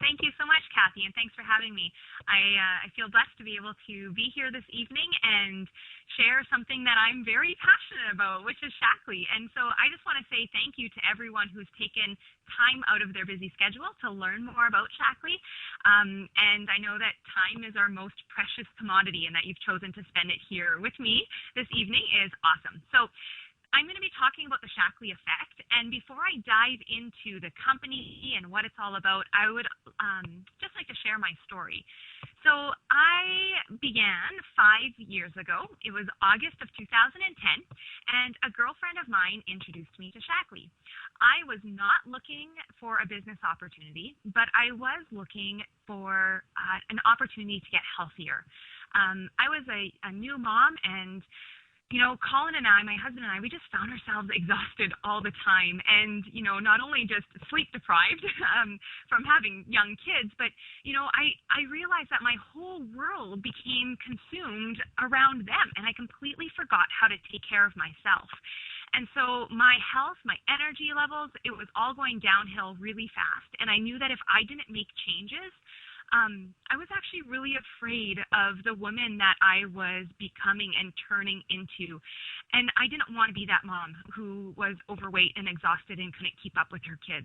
Thank you so much, Kathy, and thanks for having me. I feel blessed to be able to be here this evening and share something that I'm very passionate about, which is Shaklee. And so I just want to say thank you to everyone who's taken time out of their busy schedule to learn more about Shaklee. And I know that time is our most precious commodity, and that you've chosen to spend it here with me this evening is awesome. So I'm going to be talking about the Shaklee effect, and before I dive into the company and what it's all about, I would just like to share my story. So I began 5 years ago. It was August of 2010, and a girlfriend of mine introduced me to Shaklee. I was not looking for a business opportunity, but I was looking for an opportunity to get healthier. I was a new mom, and Colin and I, my husband and I, we just found ourselves exhausted all the time. And, not only just sleep deprived from having young kids, but, I realized that my whole world became consumed around them. And I completely forgot how to take care of myself. And so my health, my energy levels, it was all going downhill really fast. And I knew that if I didn't make changes, I was actually really afraid of the woman that I was becoming and turning into. And I didn't want to be that mom who was overweight and exhausted and couldn't keep up with her kids.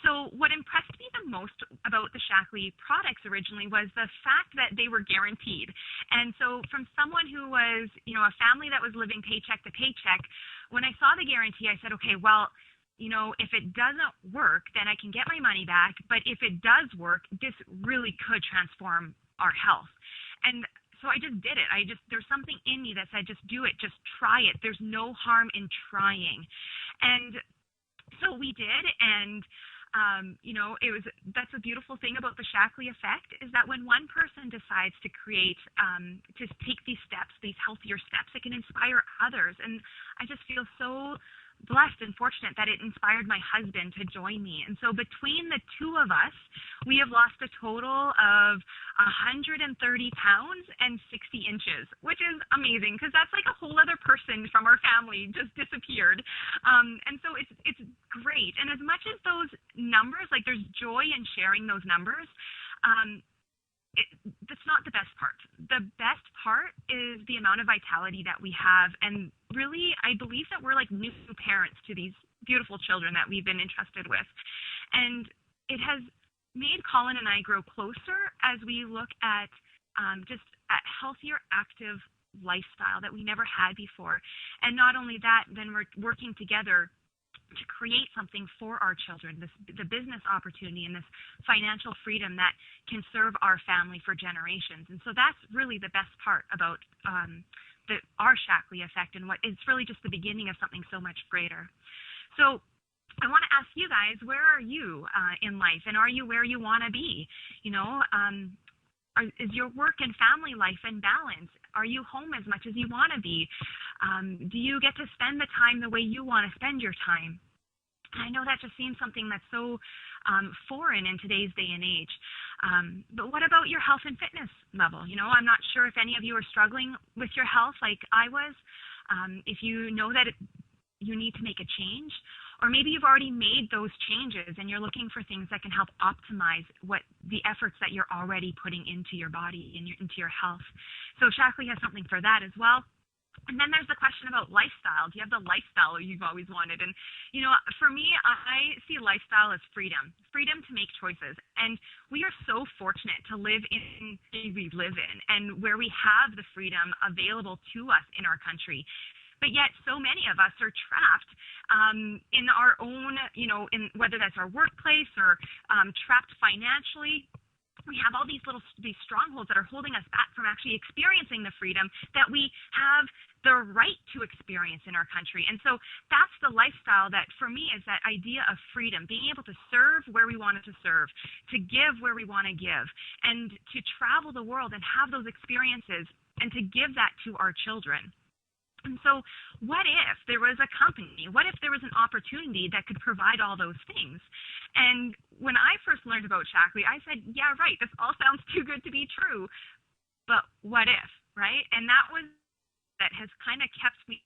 So what impressed me the most about the Shaklee products originally was the fact that they were guaranteed. And so from someone who was, a family that was living paycheck to paycheck, when I saw the guarantee, I said, okay, well, if it doesn't work, then I can get my money back. But if it does work, this really could transform our health. And so I just did it. There's something in me that said, just do it, just try it. There's no harm in trying. And so we did. And, that's a beautiful thing about the Shaklee effect, is that when one person decides to create, to take these steps, these healthier steps, it can inspire others. And I just feel so blessed and fortunate that it inspired my husband to join me. And so between the two of us, we have lost a total of 130 pounds and 60 inches, which is amazing because that's like a whole other person from our family just disappeared. And so it's great. And as much as those numbers, like there's joy in sharing those numbers, that's not the best part. The best part is the amount of vitality that we have. And really, I believe that we're like new parents to these beautiful children that we've been entrusted with. And it has made Colin and I grow closer as we look at just a healthier, active lifestyle that we never had before. And not only that, then we're working together to create something for our children, the business opportunity and this financial freedom that can serve our family for generations. And so that's really the best part about our Shaklee effect, and what it's really just the beginning of something so much greater. So I want to ask you guys, where are you in life, and are you where you want to be? Is your work and family life in balance? Are you home as much as you want to be? Do you get to spend the time the way you want to spend your time? I know that just seems something that's so foreign in today's day and age. But what about your health and fitness level? I'm not sure if any of you are struggling with your health like I was. If you know that you need to make a change, or maybe you've already made those changes and you're looking for things that can help optimize what the efforts that you're already putting into your body and into your health. So Shaklee has something for that as well. And then there's the question about lifestyle. Do you have the lifestyle you've always wanted? And, for me, I see lifestyle as freedom to make choices. And we are so fortunate to live in the we live in, and where we have the freedom available to us in our country. But yet so many of us are trapped in our own, in whether that's our workplace or trapped financially. We have all these strongholds that are holding us back from actually experiencing the freedom that we have the right to experience in our country. And so that's the lifestyle that, for me, is that idea of freedom, being able to serve where we wanted to serve, to give where we want to give, and to travel the world and have those experiences and to give that to our children. And so what if there was a company, what if there was an opportunity that could provide all those things? And when I first learned about Shaklee, I said, yeah, right, this all sounds too good to be true, but what if, right? And that has kind of kept me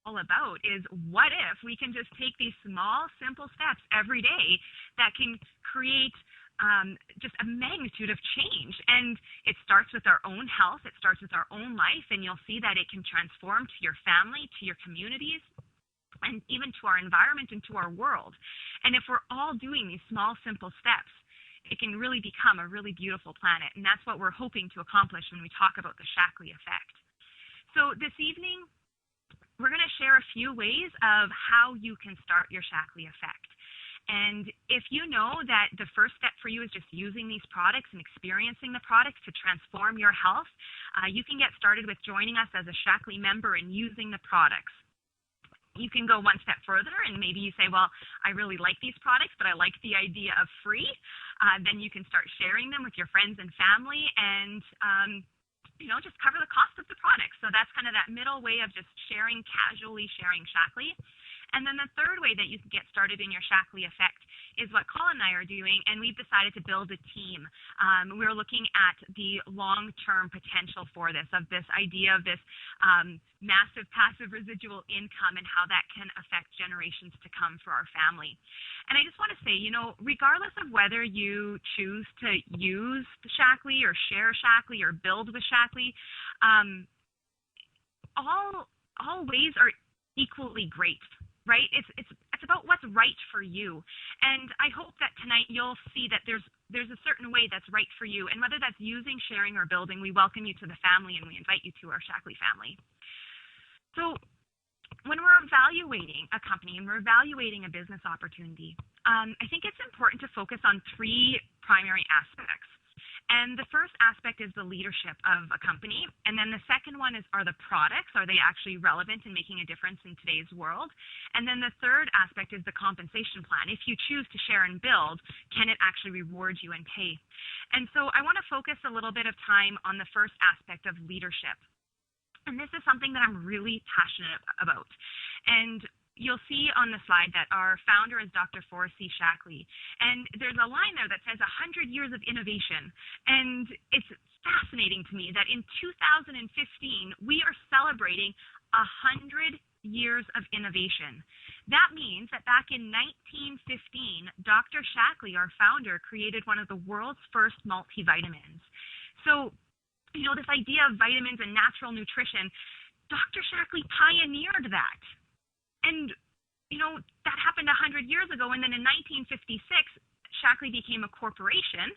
all about is, what if we can just take these small, simple steps every day that can create just a magnitude of change. And it starts with our own health, it starts with our own life, and you'll see that it can transform to your family, to your communities, and even to our environment and to our world. And if we're all doing these small, simple steps, it can really become a really beautiful planet. And that's what we're hoping to accomplish when we talk about the Shaklee effect. So this evening, we're going to share a few ways of how you can start your Shaklee effect. And if you know that the first step for you is just using these products and experiencing the products to transform your health, you can get started with joining us as a Shaklee member and using the products. You can go one step further and maybe you say, well, I really like these products, but I like the idea of free. Then you can start sharing them with your friends and family and, just cover the cost of the products. So that's kind of that middle way of just casually sharing Shaklee. And then the third way that you can get started in your Shaklee effect is what Colin and I are doing, and we've decided to build a team. We're looking at the long-term potential for this, of this idea of this massive passive residual income and how that can affect generations to come for our family. And I just want to say, regardless of whether you choose to use the Shaklee or share Shaklee or build with Shaklee, all ways are equally great. Right? It's about what's right for you. And I hope that tonight you'll see that there's a certain way that's right for you. And whether that's using, sharing, or building, we welcome you to the family and we invite you to our Shaklee family. So when we're evaluating a company and we're evaluating a business opportunity, I think it's important to focus on three primary aspects. And the first aspect is the leadership of a company. And then the second one are the products. Are they actually relevant and making a difference in today's world? And then the third aspect is the compensation plan. If you choose to share and build, can it actually reward you and pay? And so I want to focus a little bit of time on the first aspect of leadership. And this is something that I'm really passionate about. And you'll see on the slide that our founder is Dr. Forrest C. Shaklee. And there's a line there that says 100 years of innovation. And it's fascinating to me that in 2015, we are celebrating 100 years of innovation. That means that back in 1915, Dr. Shaklee, our founder, created one of the world's first multivitamins. So, this idea of vitamins and natural nutrition, Dr. Shaklee pioneered that. And, that happened 100 years ago. And then in 1956, Shaklee became a corporation.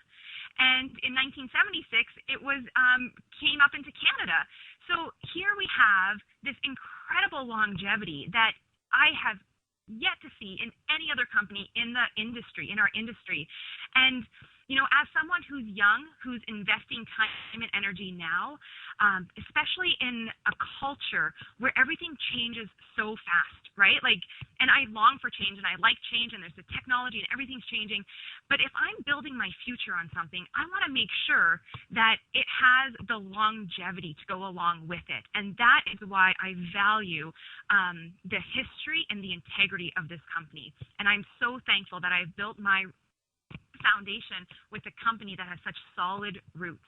And in 1976, it came up into Canada. So here we have this incredible longevity that I have yet to see in any other company in our industry. And, as someone who's young, who's investing time and energy now, especially in a culture where everything changes so fast, right? And I long for change and I like change and there's the technology and everything's changing. But if I'm building my future on something, I want to make sure that it has the longevity to go along with it. And that is why I value the history and the integrity of this company. And I'm so thankful that I've built my foundation with a company that has such solid roots.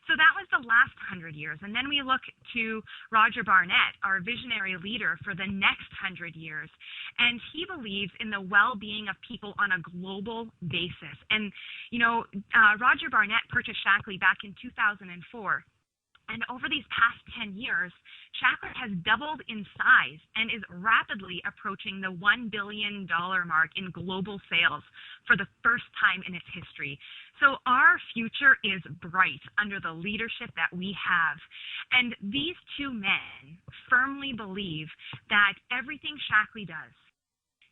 So that was the last 100 years. And then we look to Roger Barnett, our visionary leader for the next 100 years. And he believes in the well-being of people on a global basis. And, Roger Barnett purchased Shaklee back in 2004. And over these past 10 years, Shaklee has doubled in size and is rapidly approaching the $1 billion mark in global sales for the first time in its history. So our future is bright under the leadership that we have. And these two men firmly believe that everything Shaklee does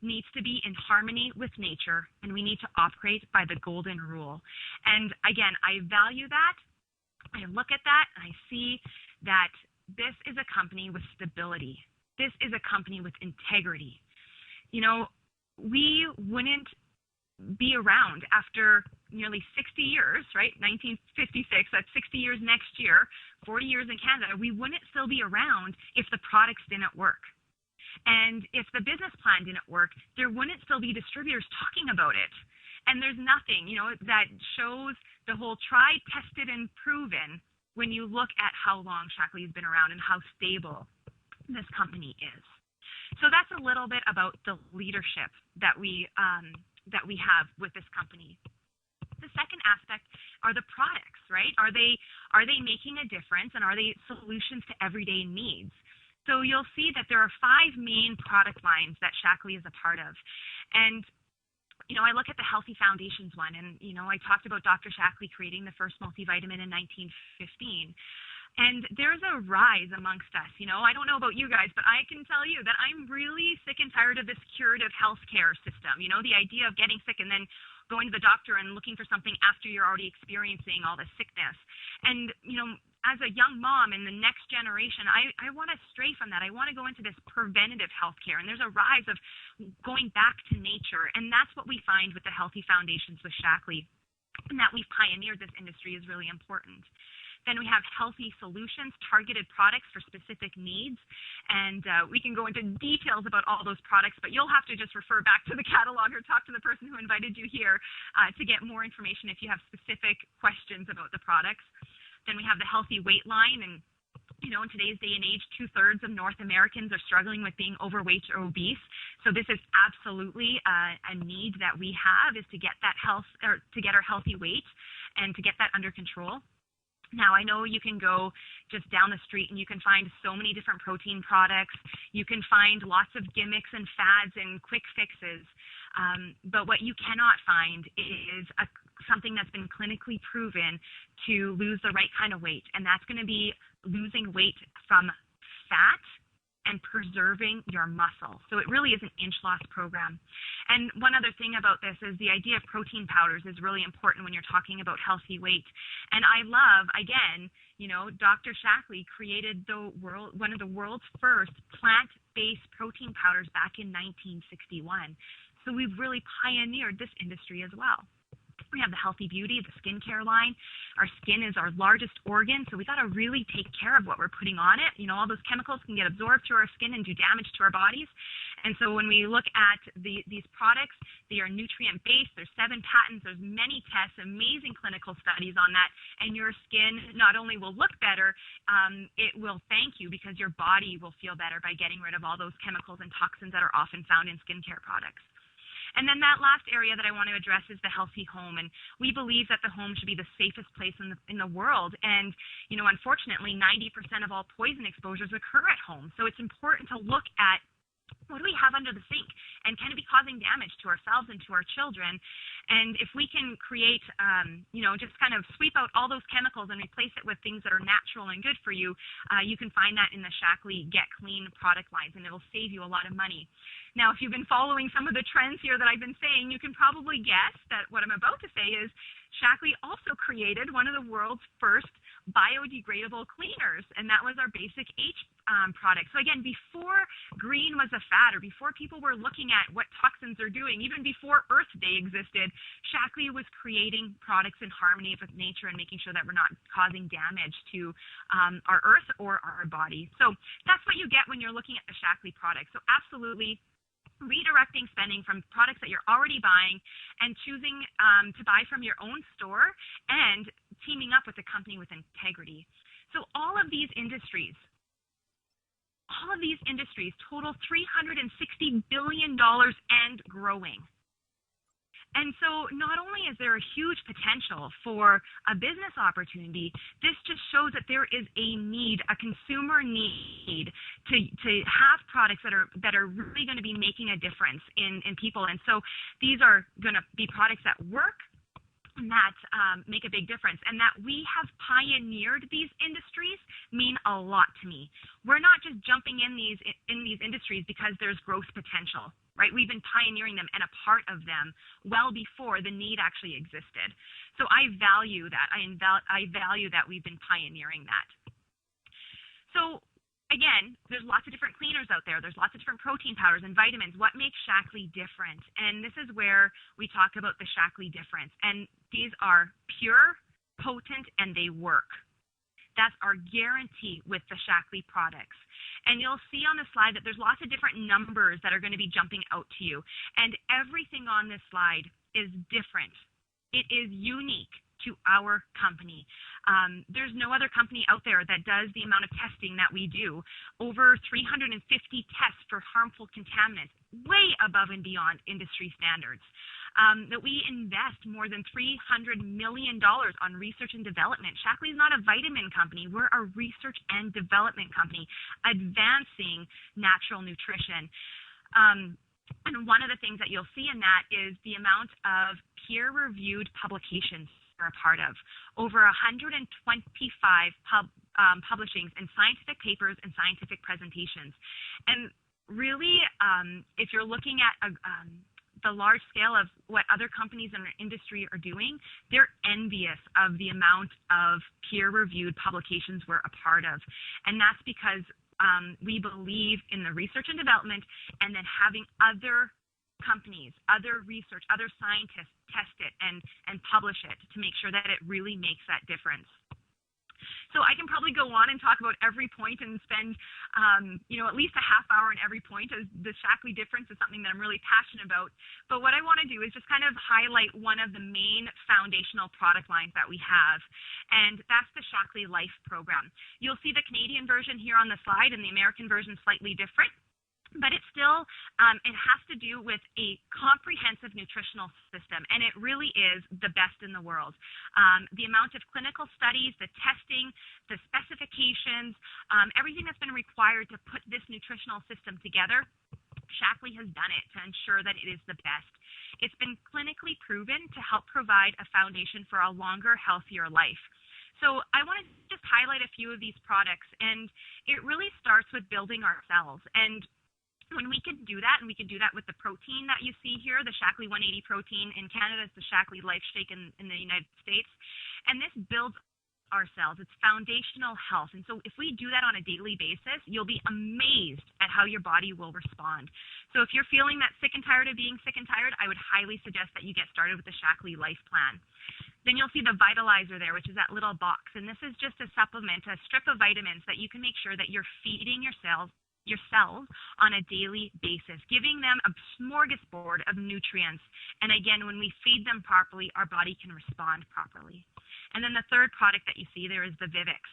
needs to be in harmony with nature, and we need to operate by the golden rule. And again, I value that. I look at that and I see that this is a company with stability. This is a company with integrity. We wouldn't be around after nearly 60 years, right? 1956, that's 60 years next year, 40 years in Canada. We wouldn't still be around if the products didn't work. And if the business plan didn't work, there wouldn't still be distributors talking about it. And there's nothing, that shows the whole tried, tested, and proven when you look at how long Shaklee has been around and how stable this company is. So that's a little bit about the leadership that we have with this company. The second aspect are the products, right? Are they making a difference, and are they solutions to everyday needs? So you'll see that there are 5 main product lines that Shaklee is a part of. And I look at the Healthy Foundations one, and I talked about Dr. Shaklee creating the first multivitamin in 1915. And there's a rise amongst us. I don't know about you guys, but I can tell you that I'm really sick and tired of this curative healthcare system. The idea of getting sick and then going to the doctor and looking for something after you're already experiencing all this sickness. And, as a young mom in the next generation, I want to stray from that. I want to go into this preventative healthcare. And there's a rise of going back to nature. And that's what we find with the Healthy Foundations with Shaklee. And that we've pioneered this industry is really important. Then we have healthy solutions, targeted products for specific needs. And we can go into details about all those products, but you'll have to just refer back to the catalog or talk to the person who invited you here to get more information if you have specific questions about the products. Then we have the healthy weight line. And, in today's day and age, 2/3 of North Americans are struggling with being overweight or obese. So this is absolutely a need that we have, is to get that health, or to get our healthy weight and to get that under control. Now, I know you can go just down the street and you can find so many different protein products. You can find lots of gimmicks and fads and quick fixes. But what you cannot find is something that's been clinically proven to lose the right kind of weight. And that's going to be losing weight from fat and preserving your muscle. So it really is an inch loss program. And one other thing about this is the idea of protein powders is really important when you're talking about healthy weight. And I love, again, Dr. Shaklee created one of the world's first plant-based protein powders back in 1961. So we've really pioneered this industry as well. We have the Healthy Beauty, the skincare line. Our skin is our largest organ, so we got to really take care of what we're putting on it. All those chemicals can get absorbed to our skin and do damage to our bodies. And so when we look at these products, they are nutrient-based. There's 7 patents. There's many tests, amazing clinical studies on that. And your skin not only will look better, it will thank you, because your body will feel better by getting rid of all those chemicals and toxins that are often found in skincare products. And then that last area that I want to address is the healthy home. And we believe that the home should be the safest place in the world. And, unfortunately, 90% of all poison exposures occur at home. So it's important to look at, what do we have under the sink? And can it be causing damage to ourselves and to our children? And if we can create, just kind of sweep out all those chemicals and replace it with things that are natural and good for you, you can find that in the Shaklee Get Clean product lines, and it'll save you a lot of money. Now, if you've been following some of the trends here that I've been saying, you can probably guess that what I'm about to say is Shaklee also created one of the world's first biodegradable cleaners, and that was our Basic H product. So again, before green was a fad, or before people were looking at what toxins are doing, even before Earth Day existed, Shaklee was creating products in harmony with nature and making sure that we're not causing damage to our Earth or our body. So that's what you get when you're looking at the Shaklee products. So absolutely redirecting spending from products that you're already buying and choosing to buy from your own store, and teaming up with a company with integrity. So all of these industries total $360 billion and growing. And so not only is there a huge potential for a business opportunity, this just shows that there is a need, a consumer need to have products that are really going to be making a difference in people. And so these are going to be products that work, that make a big difference, and that we have pioneered these industries mean a lot to me. We're not just jumping in these industries because there's growth potential, right? We've been pioneering them and a part of them well before the need actually existed. So I value that. I value that we've been pioneering that. So again, there's lots of different cleaners out there. There's lots of different protein powders and vitamins. What makes Shaklee different? And this is where we talk about the Shaklee difference. And these are pure, potent, and they work. That's our guarantee with the Shaklee products. And you'll see on the slide that there's lots of different numbers that are going to be jumping out to you. And everything on this slide is different. It is unique to our company. There's no other company out there that does the amount of testing that we do. Over 350 tests for harmful contaminants, way above and beyond industry standards. That we invest more than $300 million on research and development. Shaklee is not a vitamin company. We're a research and development company advancing natural nutrition. And one of the things that you'll see in that is the amount of peer-reviewed publications we're a part of. Over 125 publishings in scientific papers and scientific presentations. And really, if you're looking at the large scale of what other companies in our industry are doing, they're envious of the amount of peer-reviewed publications we're a part of. And that's because we believe in the research and development and then having other companies, other research, other scientists test it and publish it to make sure that it really makes that difference. So I can probably go on and talk about every point and spend, at least a half hour in every point, as the Shaklee difference is something that I'm really passionate about. But what I want to do is just kind of highlight one of the main foundational product lines that we have, and that's the Shaklee Life program. You'll see the Canadian version here on the slide, and the American version slightly different. But it's still, it has to do with a comprehensive nutritional system, and it really is the best in the world. The amount of clinical studies, the testing, the specifications, everything that's been required to put this nutritional system together, Shaklee has done it to ensure that it is the best. It's been clinically proven to help provide a foundation for a longer, healthier life. So I want to just highlight a few of these products, and it really starts with building our cells. And when we can do that, and we can do that with the protein that you see here, the Shaklee 180 protein in Canada, it's the Shaklee Life Shake in the United States, and this builds our cells. It's foundational health. And so if we do that on a daily basis, you'll be amazed at how your body will respond. So if you're feeling that sick and tired of being sick and tired, I would highly suggest that you get started with the Shaklee Life Plan. Then you'll see the Vitalizer there, which is that little box. And this is just a supplement, a strip of vitamins that you can make sure that you're feeding your cells on a daily basis, giving them a smorgasbord of nutrients. And again, when we feed them properly, our body can respond properly. And then the third product that you see there is the Vivix.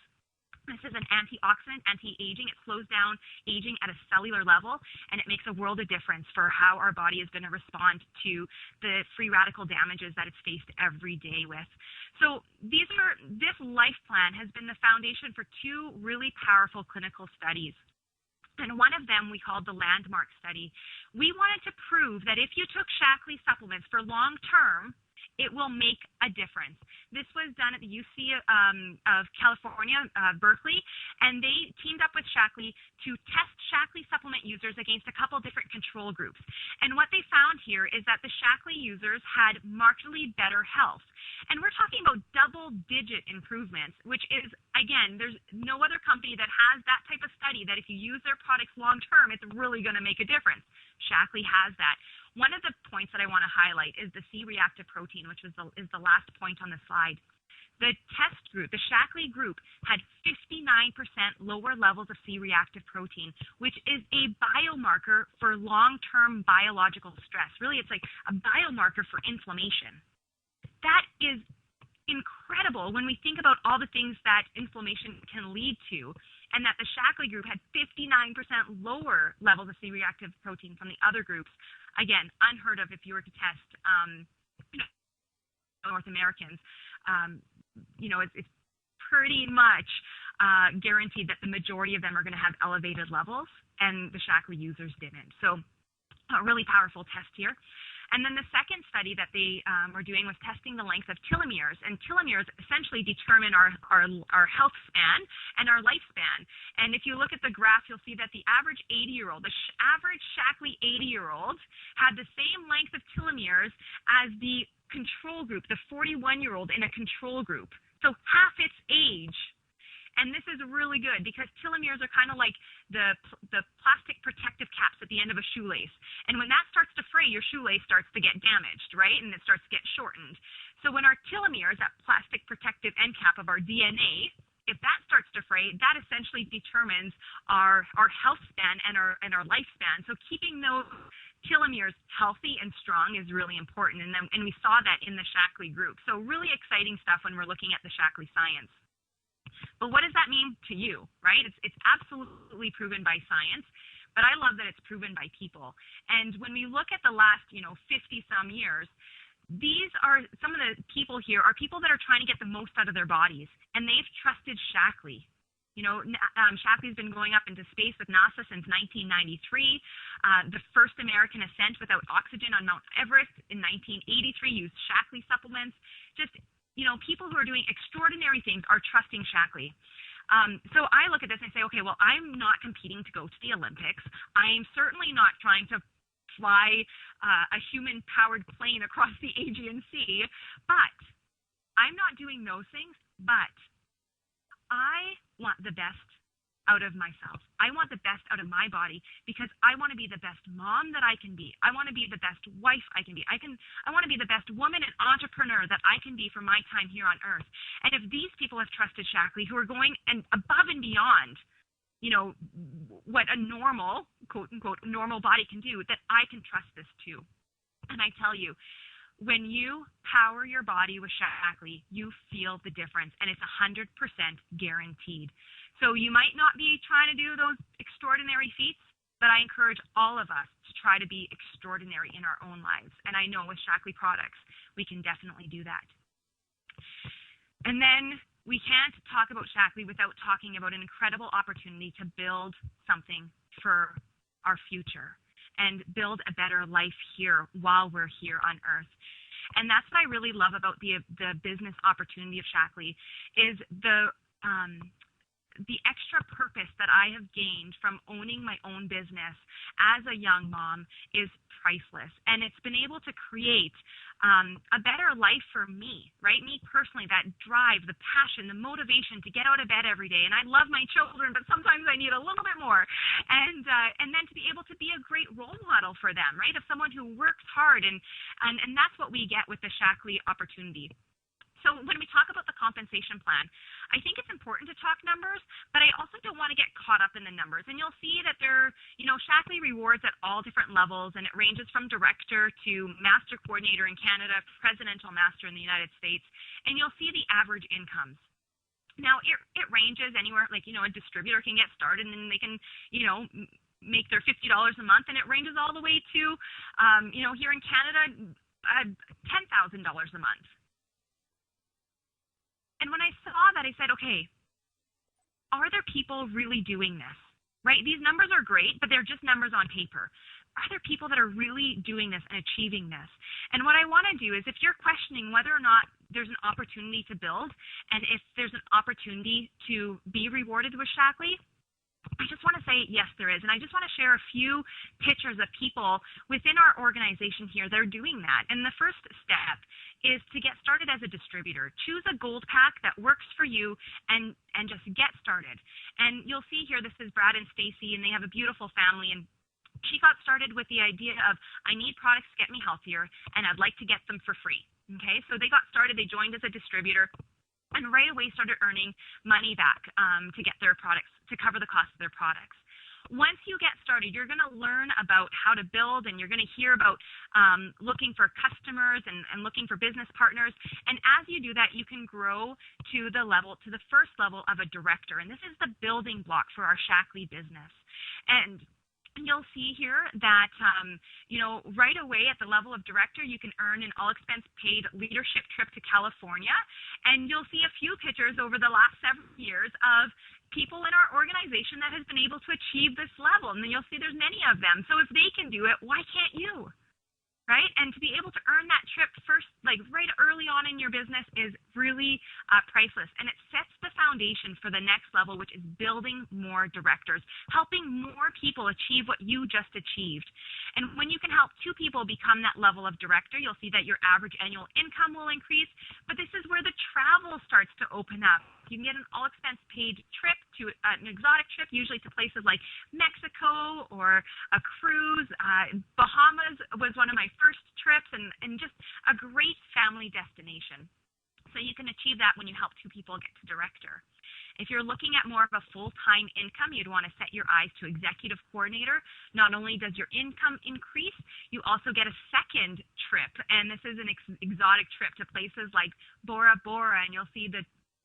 This is an antioxidant, anti-aging. It slows down aging at a cellular level, and it makes a world of difference for how our body is going to respond to the free radical damages that it's faced every day with. So this life plan has been the foundation for two really powerful clinical studies. And one of them we called the Landmark study. We wanted to prove that if you took Shaklee supplements for long term, it will make a difference. This was done at the UC of California, Berkeley, and they teamed up with Shaklee to test Shaklee supplement users against a couple different control groups. And what they found here is that the Shaklee users had markedly better health. And we're talking about double-digit improvements, which is, again, there's no other company that has that type of study that if you use their products long-term, it's really going to make a difference. Shaklee has that. One of the points that I want to highlight is the C-reactive protein, which is the last point on the slide. The test group, the Shaklee group, had 59% lower levels of C-reactive protein, which is a biomarker for long-term biological stress. Really, it's like a biomarker for inflammation. That is incredible when we think about all the things that inflammation can lead to, and that the Shaklee group had 59% lower levels of C-reactive protein from the other groups. Again, unheard of if you were to test North Americans. It's pretty much guaranteed that the majority of them are going to have elevated levels, and the Shaklee users didn't. So a really powerful test here. And then the second study that they were doing was testing the length of telomeres. And telomeres essentially determine our health span and our lifespan. And if you look at the graph, you'll see that the average 80-year-old, average Shaklee 80-year-old had the same length of telomeres as the control group, the 41-year-old in a control group. So half its age. And this is really good because telomeres are kind of like the plastic protective caps at the end of a shoelace. And when that starts to fray, your shoelace starts to get damaged, right? And it starts to get shortened. So when our telomeres, that plastic protective end cap of our DNA, if that starts to fray, that essentially determines our health span and our lifespan. So keeping those telomeres healthy and strong is really important. And we saw that in the Shaklee group. So really exciting stuff when we're looking at the Shaklee science. But what does that mean to you, right? It's absolutely proven by science, but I love that it's proven by people. And when we look at the last, 50 some years, these are some of the people here are people that are trying to get the most out of their bodies, and they've trusted Shaklee. Shaklee's been going up into space with NASA since 1993. The first American ascent without oxygen on Mount Everest in 1983 used Shaklee supplements. Just, people who are doing extraordinary things are trusting Shaklee. So I look at this and I say, okay, well, I'm not competing to go to the Olympics. I'm certainly not trying to fly a human-powered plane across the Aegean Sea, but I'm not doing those things, but I want the best out of myself. I want the best out of my body because I want to be the best mom that I can be. I want to be the best wife I can be. I want to be the best woman and entrepreneur that I can be for my time here on earth. And if these people have trusted Shaklee, who are going and above and beyond, what a normal, quote unquote, normal body can do, that I can trust this too. And I tell you, when you power your body with Shaklee, you feel the difference, and it's 100% guaranteed. So you might not be trying to do those extraordinary feats, but I encourage all of us to try to be extraordinary in our own lives. And I know with Shaklee products, we can definitely do that. And then we can't talk about Shaklee without talking about an incredible opportunity to build something for our future and build a better life here while we're here on earth. And that's what I really love about the business opportunity of Shaklee is the extra purpose that I have gained from owning my own business as a young mom is priceless. And it's been able to create a better life for me, right? Me personally, that drive, the passion, the motivation to get out of bed every day. And I love my children, but sometimes I need a little bit more. And then to be able to be a great role model for them, right? Of someone who works hard. And that's what we get with the Shaklee opportunity. So when we talk about the compensation plan, I think it's important to talk numbers, but I also don't want to get caught up in the numbers. And you'll see that there, Shaklee rewards at all different levels, and it ranges from director to master coordinator in Canada, presidential master in the United States, and you'll see the average incomes. Now, it ranges anywhere, like, a distributor can get started and they can, make their $50 a month, and it ranges all the way to, here in Canada, $10,000 a month. And when I saw that, I said, okay, are there people really doing this, right? These numbers are great, but they're just numbers on paper. Are there people that are really doing this and achieving this? And what I want to do is, if you're questioning whether or not there's an opportunity to build, and if there's an opportunity to be rewarded with Shaklee, I just want to say, yes, there is. And I just want to share a few pictures of people within our organization here that are doing that. And the first step is to get started as a distributor. Choose a gold pack that works for you and just get started. And you'll see here, this is Brad and Stacy, and they have a beautiful family. And she got started with the idea of, I need products to get me healthier, and I'd like to get them for free. Okay, so they got started. They joined as a distributor, and right away started earning money back to get their products, to cover the cost of their products. Once you get started, you're going to learn about how to build, and you're going to hear about looking for customers and looking for business partners. And as you do that, you can grow to the first level of a director. And this is the building block for our Shaklee business. And you'll see here that, right away at the level of director, you can earn an all-expense paid leadership trip to California. And you'll see a few pictures over the last several years of people in our organization that has been able to achieve this level. And then you'll see there's many of them. So if they can do it, why can't you? Right? And to be able to earn that trip first, like right early on in your business, is really priceless. And it sets the foundation for the next level, which is building more directors, helping more people achieve what you just achieved. And when you can help two people become that level of director, you'll see that your average annual income will increase. But this is where the travel starts to open up. You can get an all-expense paid trip to an exotic trip, usually to places like Mexico or a cruise. Bahamas was one of my first trips, and just a great family destination. So you can achieve that when you help 2 people get to director. If you're looking at more of a full-time income, you'd want to set your eyes to executive coordinator. Not only does your income increase, you also get a second trip, and this is an exotic trip to places like Bora Bora, and you'll see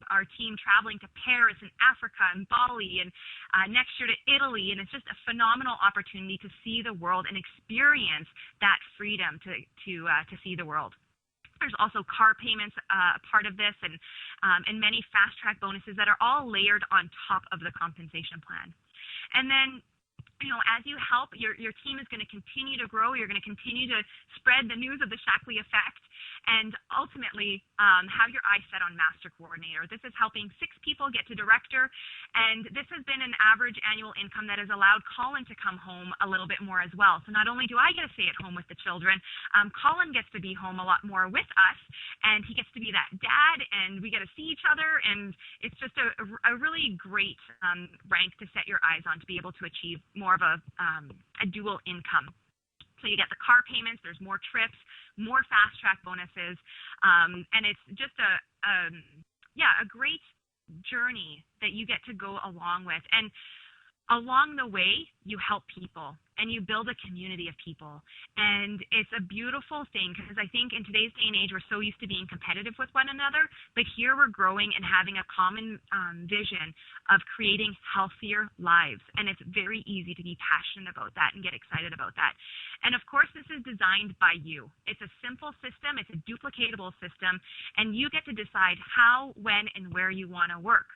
our team traveling to Paris and Africa and Bali, and next year to Italy, and it's just a phenomenal opportunity to see the world and experience that freedom to see the world. There's also car payments part of this, and many fast-track bonuses that are all layered on top of the compensation plan. And then, as you help, your team is going to continue to grow. You're going to continue to spread the news of the Shaklee effect, and ultimately have your eyes set on master coordinator. This is helping 6 people get to director, and this has been an average annual income that has allowed Colin to come home a little bit more as well. So not only do I get to stay at home with the children, Colin gets to be home a lot more with us, and he gets to be that dad, and we get to see each other, and it's just a really great rank to set your eyes on to be able to achieve more of a dual income. So you get the car payments, there's more trips, more fast-track bonuses, and it's just a great journey that you get to go along with. And along the way, you help people, and you build a community of people. And it's a beautiful thing, because I think in today's day and age, we're so used to being competitive with one another, but here we're growing and having a common vision of creating healthier lives. And it's very easy to be passionate about that and get excited about that. And of course, this is designed by you. It's a simple system, it's a duplicatable system, and you get to decide how, when, and where you want to work.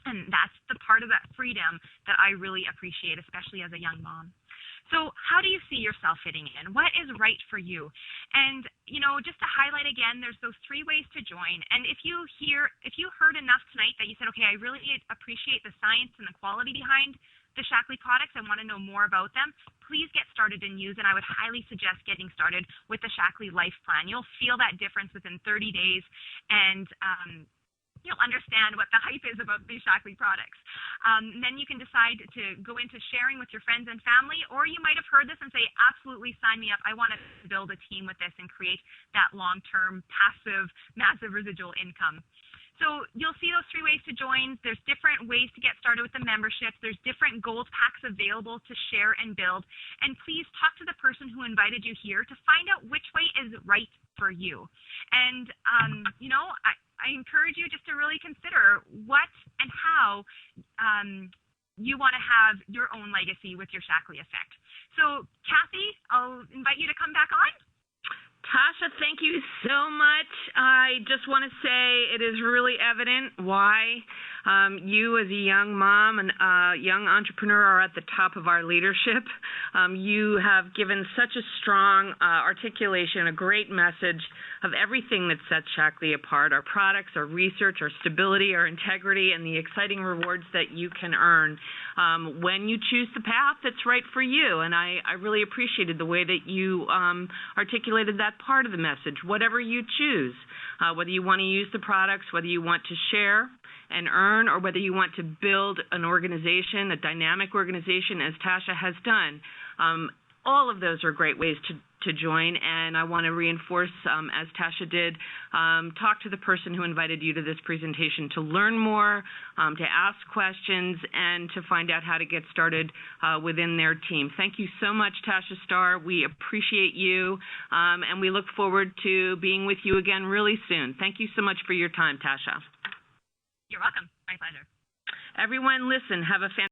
And that's the part of that freedom that I really appreciate, especially as a young mom. So how do you see yourself fitting in? What is right for you? And, just to highlight again, there's those 3 ways to join. And if you heard enough tonight that you said, okay, I really appreciate the science and the quality behind the Shaklee products, I want to know more about them, please get started and use, and I would highly suggest getting started with the Shaklee Life Plan. You'll feel that difference within 30 days, and you'll understand what the hype is about these Shaklee products. Then you can decide to go into sharing with your friends and family, or you might have heard this and say, absolutely, sign me up. I want to build a team with this and create that long-term, passive, massive residual income. So you'll see those 3 ways to join. There's different ways to get started with the membership. There's different gold packs available to share and build. And please talk to the person who invited you here to find out which way is right for you. And, I encourage you just to really consider what and how you want to have your own legacy with your Shaklee effect. So, Kathy, I'll invite you to come back on. Tasha, thank you so much. I just want to say it is really evident why you as a young mom and young entrepreneur are at the top of our leadership. You have given such a strong articulation, a great message of everything that sets Shaklee apart, our products, our research, our stability, our integrity, and the exciting rewards that you can earn when you choose the path that's right for you. And I really appreciated the way that you articulated that part of the message. Whatever you choose, whether you want to use the products, whether you want to share and earn, or whether you want to build an organization, a dynamic organization, as Tasha has done, all of those are great ways to join. And I want to reinforce, as Tasha did, talk to the person who invited you to this presentation to learn more, to ask questions, and to find out how to get started within their team. Thank you so much, Tasha Starr. We appreciate you, and we look forward to being with you again really soon. Thank you so much for your time, Tasha. You're welcome. My pleasure. Everyone, listen, have a fantastic